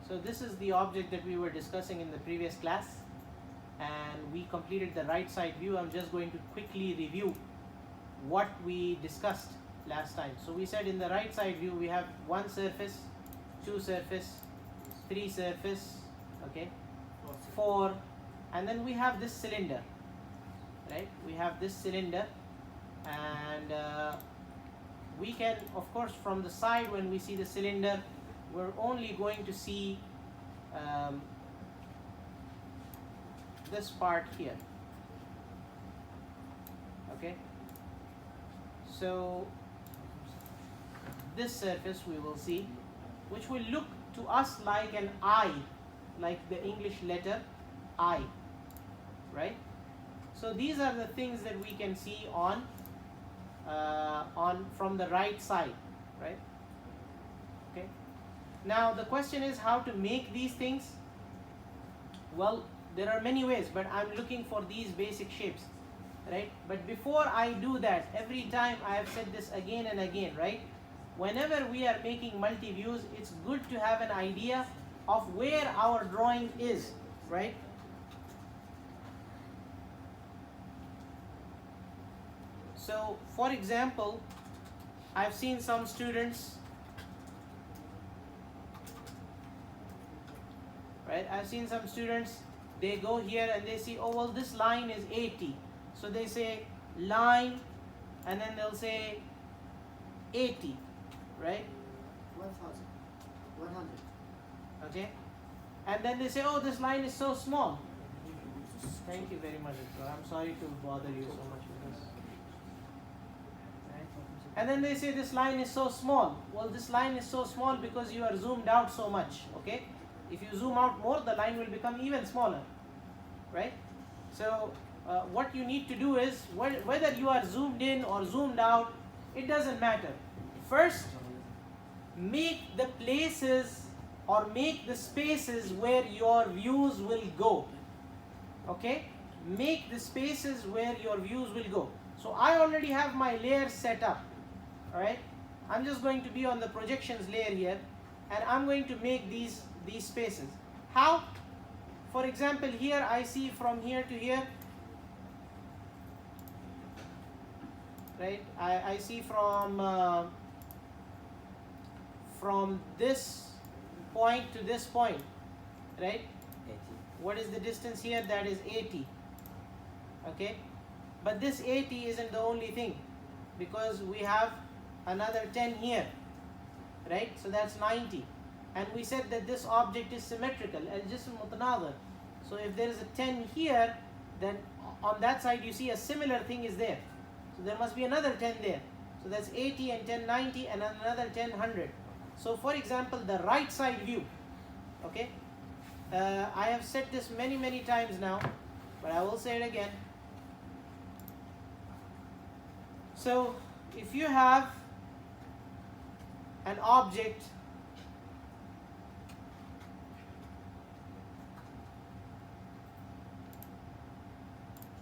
So this is the object that we were discussing in the previous class, and we completed the right side view. I'm just going to quickly review what we discussed last time. So we said in the right side view we have one surface, two surface, three surface, okay, four, and then we have this cylinder, right? We have this cylinder, and we can, of course, from the side when we see the cylinder, we're only going to see this part here, okay? So this surface we will see, which will look to us like an I, like the English letter I, right? So these are the things that we can see on from the right side, right? Okay. Now the question is how to make these things. Well, there are many ways, but I'm looking for these basic shapes, right? But before I do that, every time I have said this again and again, right? Whenever we are making multi-views, it's good to have an idea of where our drawing is, right? So, for example, I've seen some students, right? I've seen some students, they go here and they see, oh, well, this line is 80. So they say line, and then they'll say 80, right? 1,100. Okay. And then they say, oh, this line is so small. Thank you very much, Ikra. I'm sorry to bother you so much with this. Right? And then they say this line is so small. Well, this line is so small because you are zoomed out so much, okay? If you zoom out more, the line will become even smaller, right? So what you need to do is, whether you are zoomed in or zoomed out, it doesn't matter. First, make the places or make the spaces where your views will go, okay? Make the spaces where your views will go. So I already have my layers set up, all right? I'm just going to be on the projections layer here, and I'm going to make these spaces. How? For example, here I see from here to here, right? I see from this point to this point, right? 80. What is the distance here? That is 80, okay? But this 80 isn't the only thing, because we have another 10 here, right? So that's 90. And we said that this object is symmetrical, al-jism mutanadhir. So if there is a 10 here, then on that side you see a similar thing is there. So there must be another 10 there. So that's 80 and 10, 90, and another 10, 100. So for example, the right side view, okay? I have said this many times now, but I will say it again. So if you have an object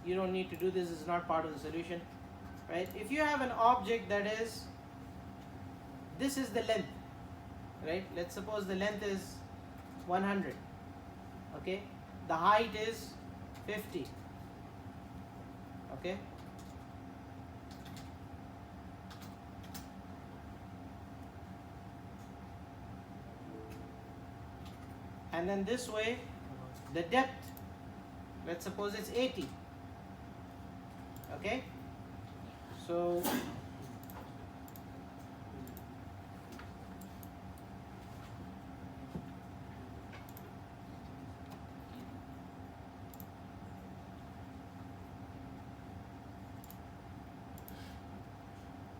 you don't need to do this, is not part of the solution, right? If you have an object that is, this is the length, right? Let's suppose the length is 100, okay? The height is 50, okay? And then this way, the depth, let's suppose it's 80, okay? So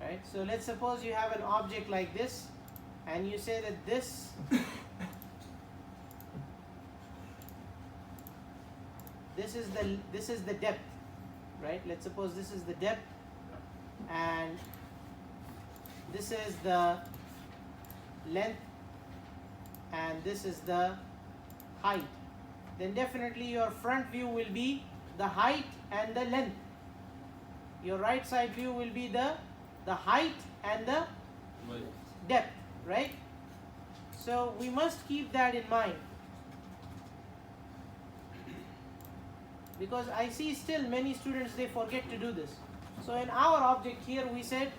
right, so let's suppose you have an object like this, and you say that this this is the depth, right? Let's suppose this is the depth, and this is the length, and this is the height. Then definitely your front view will be the height and the length. Your right side view will be the height and the depth, right? So we must keep that in mind, because I see still many students, they forget to do this. So in our object here we said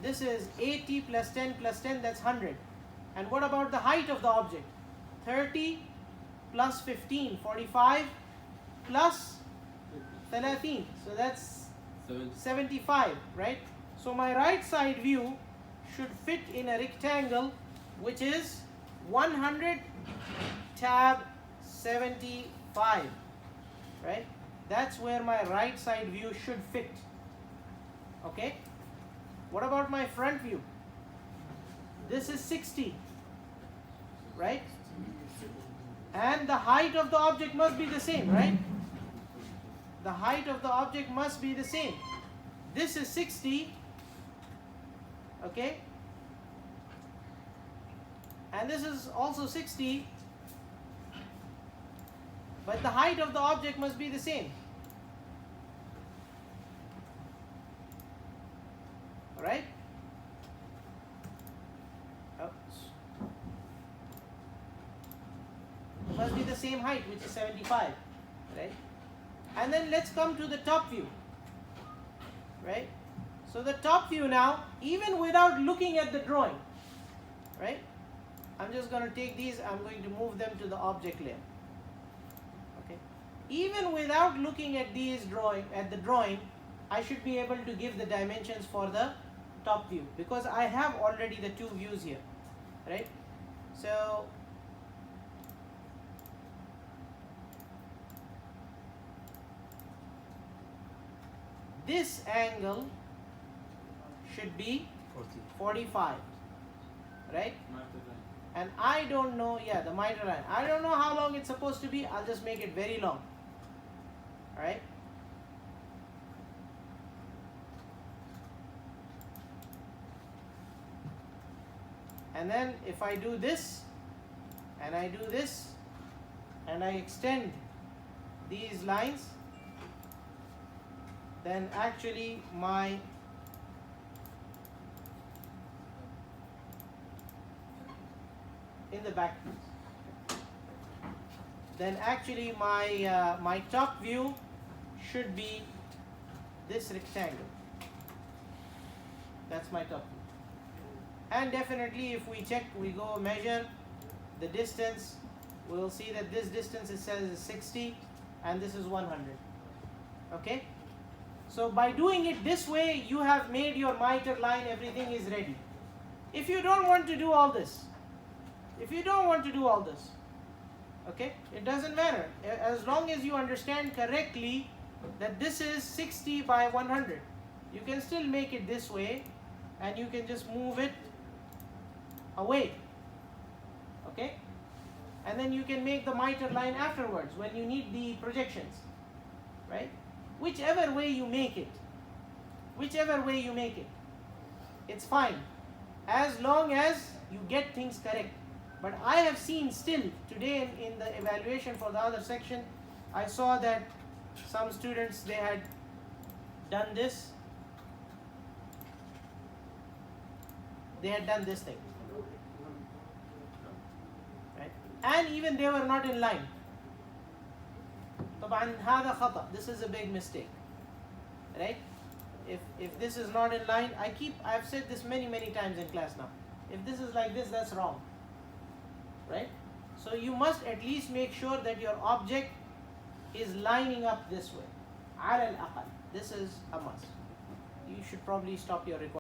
this is 80 plus 10 plus 10, that's 100. And what about the height of the object? 30 plus 15, 45 plus 13, so that's 75, right? So my right side view should fit in a rectangle which is 100 tab 75, right? That's where my right side view should fit. Okay, what about my front view? This is 60, right? And the height of the object must be the same, right? The height of the object must be the same. This is 60, okay? And this is also 60, but the height of the object must be the same. Right? It must be the same height, which is 75, right? And then let's come to the top view, right? So the top view now, even without looking at the drawing, right? I'm just going to take these, I'm going to move them to the object layer. Okay? Even without looking at these drawing, I should be able to give the dimensions for the top view, because I have already the two views here, right? So this angle should be 45, right? And I don't know, yeah, the miter line. I don't know how long it's supposed to be. I'll just make it very long. All right? And then if I do this, and I do this, and I extend these lines, then actually my in the back, then actually my top view should be this rectangle. That's my top view. And definitely if we check, we go measure the distance, we'll see that this distance it says is 60 and this is 100. Okay? So by doing it this way, you have made your miter line, everything is ready. If you don't want to do all this, okay, it doesn't matter. As long as you understand correctly that this is 60 by 100, you can still make it this way and you can just move it away, okay? And then you can make the miter line afterwards when you need the projections, right? Whichever way you make it, it's fine, as long as you get things correct. But I have seen still today in the evaluation for the other section, I saw that some students, they had done this, they had done this thing, right? And even they were not in line. طبعا هذا خطأ. This is a big mistake, right? If this is not in line, I've said this many times in class now. If this is like this, that's wrong, right? So you must at least make sure that your object is lining up this way. على الأقل. This is a must. You should probably stop your recording.